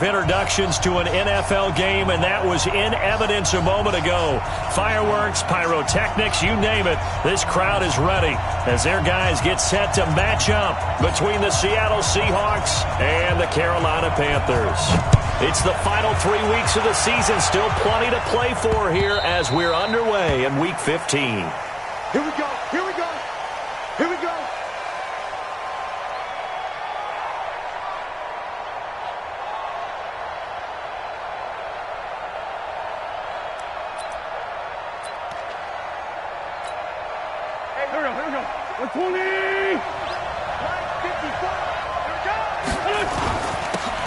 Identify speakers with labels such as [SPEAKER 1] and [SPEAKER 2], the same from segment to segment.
[SPEAKER 1] Introductions to an NFL game, and that was in evidence a moment ago. Fireworks, pyrotechnics, you name it. This crowd is ready as their guys get set to match up between the Seattle Seahawks and the Carolina Panthers. It's the final 3 weeks of the season. Still plenty to play for here as we're underway in Week 15.
[SPEAKER 2] Here we go. Here we go. Here we go. Here we go. 120.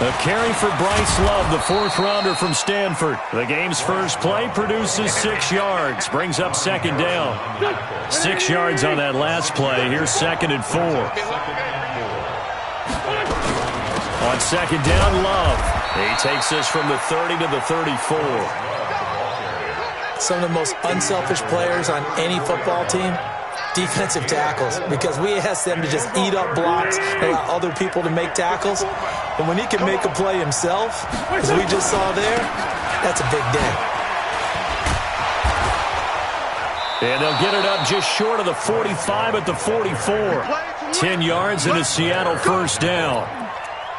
[SPEAKER 1] A carry for Bryce Love, the fourth-rounder from Stanford. The game's first play produces 6 yards, brings up second down. 6 yards on that last play. Here's 2nd and 4. On second down, Love. He takes us from the 30 to the 34.
[SPEAKER 3] Some of the most unselfish players on any football team, defensive tackles, because we ask them to just eat up blocks and allow other people to make tackles. And when he can make a play himself, as we just saw there, that's a big day.
[SPEAKER 1] And they'll get it up just short of the 45 at the 44. 10 yards and a Seattle first down.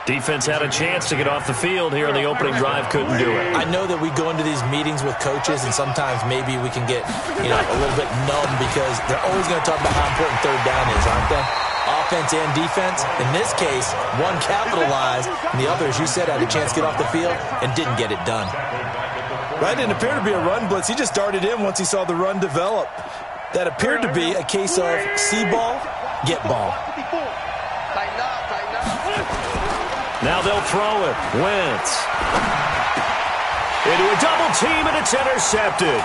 [SPEAKER 1] Defense had a chance to get off the field here in the opening drive, couldn't do it.
[SPEAKER 3] I know that we go into these meetings with coaches, and sometimes maybe we can get, a little bit numb because they're always going to talk about how important third down is, aren't they? Offense and defense. In this case, one capitalized, and the other, as you said, had a chance to get off the field and didn't get it done.
[SPEAKER 4] That didn't appear to be a run blitz. He just darted in once he saw the run develop. That appeared to be a case of see ball, get ball.
[SPEAKER 1] Now they'll throw it. Wentz. Into a double team, and it's intercepted.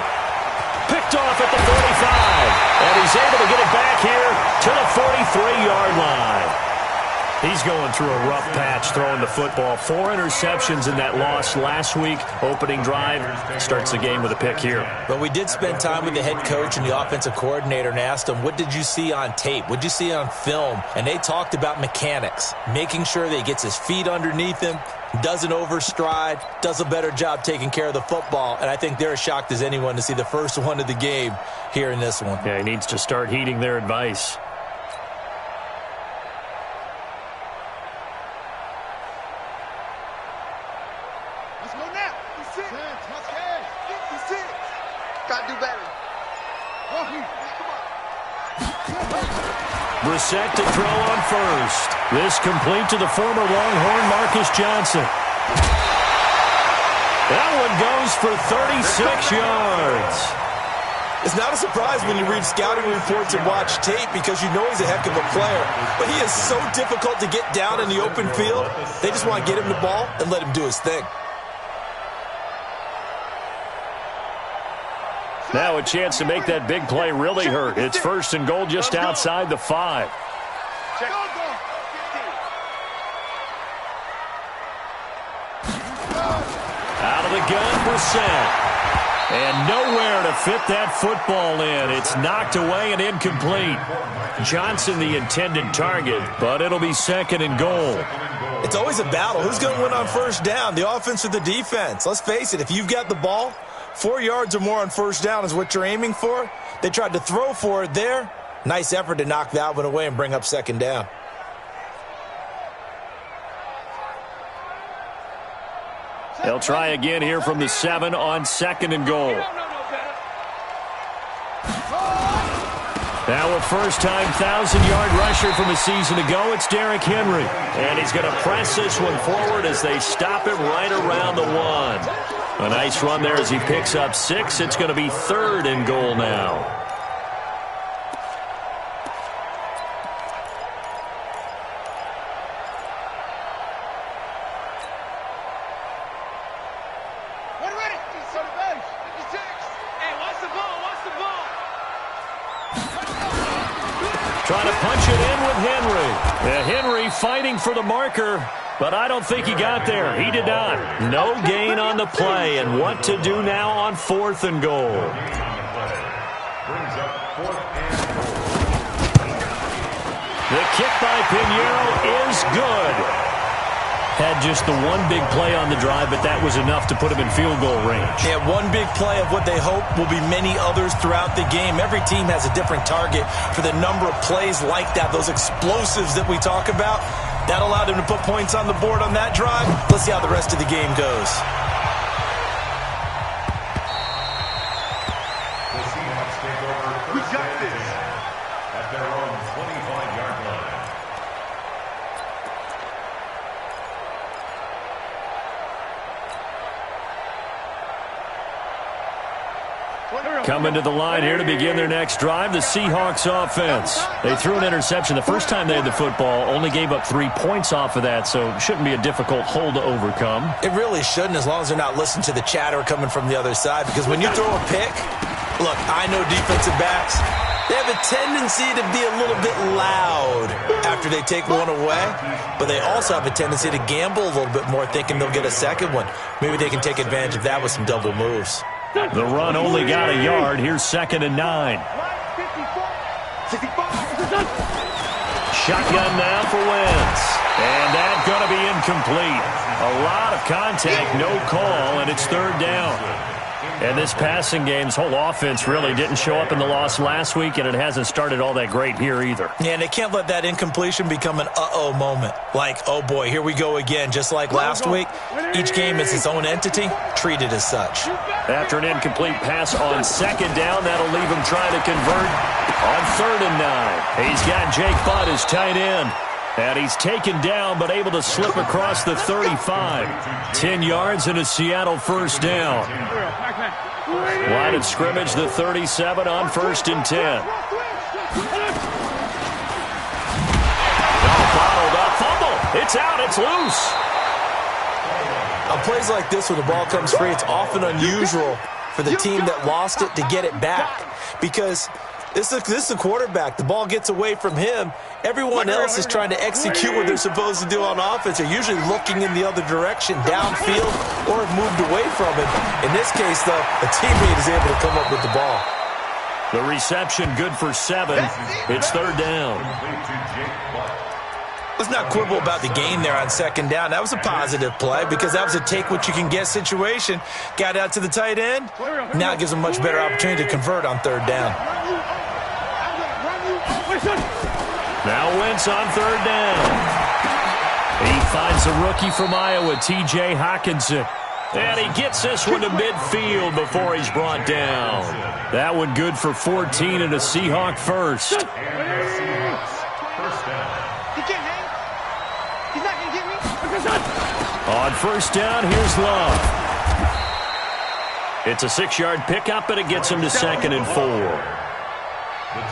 [SPEAKER 1] Picked off at the 45. And he's able to get it back here to the 43-yard line. He's going through a rough patch throwing the football. 4 interceptions in that loss last week. Opening drive starts the game with a pick here.
[SPEAKER 3] But we did spend time with the head coach and the offensive coordinator and asked them, what did you see on tape? What did you see on film? And they talked about mechanics, making sure that he gets his feet underneath him, doesn't overstride, does a better job taking care of the football. And I think they're as shocked as anyone to see the first one of the game here in this one.
[SPEAKER 1] Yeah, he needs to start heeding their advice. Brissett to throw on first. This complete to the former Longhorn Marcus Johnson. That one goes for 36 yards.
[SPEAKER 4] It's not a surprise when you read scouting reports and watch tape because you know he's a heck of a player. But he is so difficult to get down in the open field. They just want to get him the ball and let him do his thing.
[SPEAKER 1] Now a chance to make that big play really hurt. It's 1st and goal just outside the 5. Out of the gun, Brissett. And nowhere to fit that football in. It's knocked away and incomplete. Johnson the intended target, but it'll be 2nd and goal.
[SPEAKER 4] It's always a battle. Who's going to win on first down, the offense or the defense? Let's face it, if you've got the ball, 4 yards or more on first down is what you're aiming for. They tried to throw for it there. Nice effort to knock that one away and bring up 2nd down.
[SPEAKER 1] They'll try again here from the 7 on 2nd and goal. Now a first-time 1,000-yard rusher from a season ago, it's Derrick Henry. And he's going to press this one forward as they stop him right around the 1. A nice run there as he picks up 6. It's going to be 3rd and goal now. Trying to punch it in with Henry. Henry fighting for the marker, but I don't think he got there. He did not. No gain on the play, and what to do now on 4th and goal. The kick by Pinheiro is good. Had just the one big play on the drive, but that was enough to put him in field goal range.
[SPEAKER 4] Yeah, one big play of what they hope will be many others throughout the game. Every team has a different target for the number of plays like that, those explosives that we talk about. That allowed him to put points on the board on that drive. Let's see how the rest of the game goes.
[SPEAKER 2] We got this.
[SPEAKER 5] At their own 25-yard line.
[SPEAKER 1] Coming to the line here to begin their next drive, the Seahawks offense. They threw an interception the first time they had the football, only gave up 3 points off of that, so it shouldn't be a difficult hole to overcome.
[SPEAKER 4] It really shouldn't, as long as they're not listening to the chatter coming from the other side, because when you throw a pick, look, I know defensive backs, they have a tendency to be a little bit loud after they take one away, but they also have a tendency to gamble a little bit more, thinking they'll get a second one. Maybe they can take advantage of that with some double moves.
[SPEAKER 1] The run only got a yard. Here's 2nd and 9. Shotgun now for Wentz. And that's going to be incomplete. A lot of contact, no call, and it's 3rd down. And this passing game's whole offense really didn't show up in the loss last week, and it hasn't started all that great here either.
[SPEAKER 4] Yeah, and they can't let that incompletion become an uh-oh moment. Like, oh boy, here we go again. Just like last week, each game is its own entity, treated as such.
[SPEAKER 1] After an incomplete pass on 2nd down, that'll leave him trying to convert on 3rd and 9. He's got Jake Butt as tight end. And he's taken down, but able to slip across the 35. 10 yards and a Seattle 1st down. Line of scrimmage, the 37 on 1st and 10. Bottled up, fumble. It's out, it's loose.
[SPEAKER 4] On plays like this, when the ball comes free, it's often unusual for the team that lost it to get it back. Because this is the quarterback. The ball gets away from him. Everyone else is trying to execute what they're supposed to do on offense. They're usually looking in the other direction, downfield, or have moved away from it. In this case, though, a teammate is able to come up with the ball.
[SPEAKER 1] The reception good for 7. It's 3rd down.
[SPEAKER 4] Let's not quibble about the gain there on 2nd down. That was a positive play because that was a take-what-you-can-get situation. Got out to the tight end. Now it gives them a much better opportunity to convert on 3rd down.
[SPEAKER 1] Now Wentz on 3rd down. He finds a rookie from Iowa, T.J. Hockenson. And he gets this one to midfield before he's brought down. That one good for 14 and a Seahawk 1st. On 1st down, here's Love. It's a 6-yard pickup, and it gets him to 2nd and 4.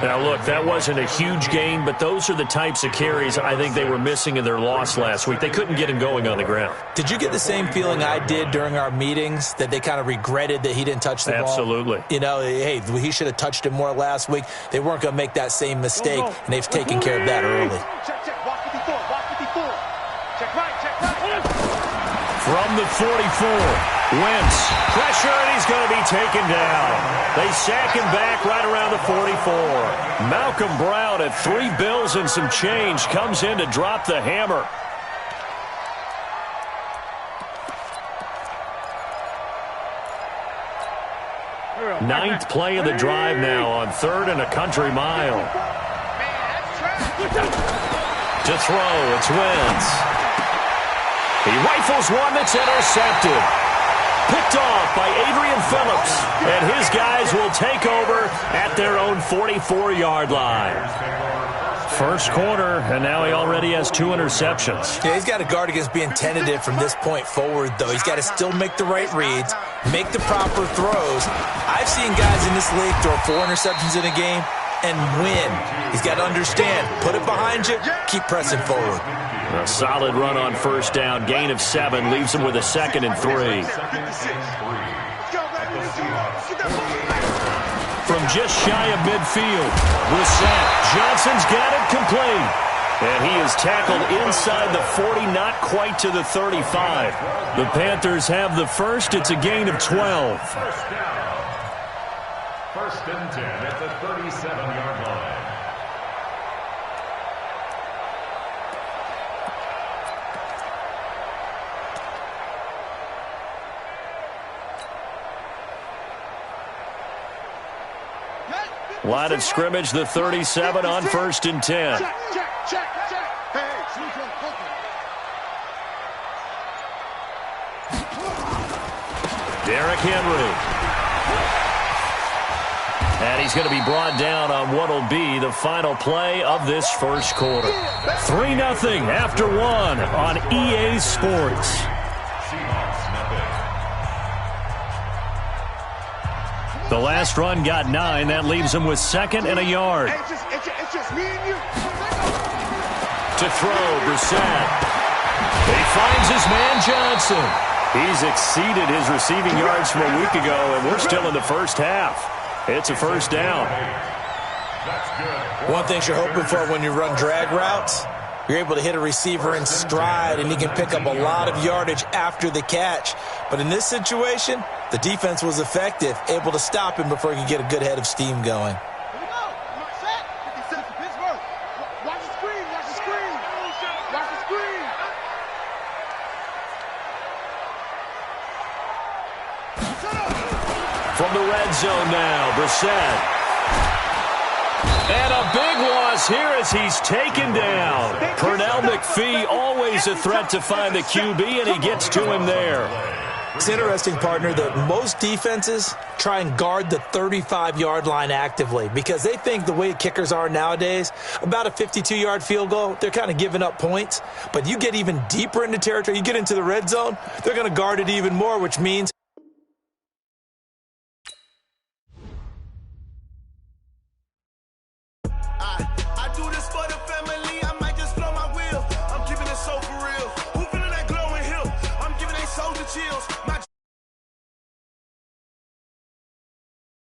[SPEAKER 1] Now, look, that wasn't a huge gain, but those are the types of carries I think they were missing in their loss last week. They couldn't get him going on the ground.
[SPEAKER 4] Did you get the same feeling I did during our meetings, that they kind of regretted that he didn't touch the ball?
[SPEAKER 1] Absolutely.
[SPEAKER 4] You know, hey, he should have touched it more last week. They weren't going to make that same mistake, and they've taken care of that early.
[SPEAKER 2] Check, walk 54, walk 54. Check right.
[SPEAKER 1] From the 44. Wentz, pressure, and he's going to be taken down. They sack him back right around the 44. Malcolm Brown at $3 bills and some change comes in to drop the hammer. Ninth play of the drive now on 3rd and a country mile. To throw, it's Wentz. He rifles one that's intercepted. Picked off by Adrian Phillips. And his guys will take over at their own 44-yard line. First quarter, and now he already has 2 interceptions.
[SPEAKER 4] Yeah, he's got to guard against being tentative from this point forward, though. He's got to still make the right reads, make the proper throws. I've seen guys in this league throw 4 interceptions in a game and win. He's got to understand, put it behind you, keep pressing forward.
[SPEAKER 1] A solid run on 1st down, gain of 7, leaves him with a 2nd and 3. From just shy of midfield, Brissett. Johnson's got it complete. And he is tackled inside the 40, not quite to the 35. The Panthers have the first. It's a gain of 12.
[SPEAKER 5] First down. 1st and 10 at the 37-yard line.
[SPEAKER 1] Line of scrimmage, the 37 on 1st and 10.
[SPEAKER 2] Check. Hey, sneak on, poker.
[SPEAKER 1] Derrick Henry. And he's going to be brought down on what will be the final play of this first quarter. 3-0 after 1 on EA Sports. The last run got 9. That leaves him with 2nd and a yard.
[SPEAKER 2] It's just me and you.
[SPEAKER 1] To throw, Brissett. He finds his man Johnson. He's exceeded his receiving yards from a week ago, and we're still in the first half. It's a first down.
[SPEAKER 4] One thing you're hoping for when you run drag routes, you're able to hit a receiver in stride, and he can pick up a lot of yardage after the catch. But in this situation, the defense was effective, able to stop him before he could get a good head of steam going.
[SPEAKER 2] Here we go. I'm not set. 50 Cent for Pittsburgh. Watch the screen. Watch the screen. Watch the screen.
[SPEAKER 1] From the red zone now, Brissett. And a big loss here as he's taken down. Pernell McPhee, always a threat to find the QB, and he gets to him there.
[SPEAKER 4] It's interesting, partner, that most defenses try and guard the 35-yard line actively because they think the way kickers are nowadays, about a 52-yard field goal, they're kind of giving up points. But you get even deeper into territory, you get into the red zone, they're going to guard it even more, which means
[SPEAKER 6] I do this for the family. I might just blow my wheel. I'm keeping it so for real. Who feeling that glowing hill? I'm giving they soldier chills. My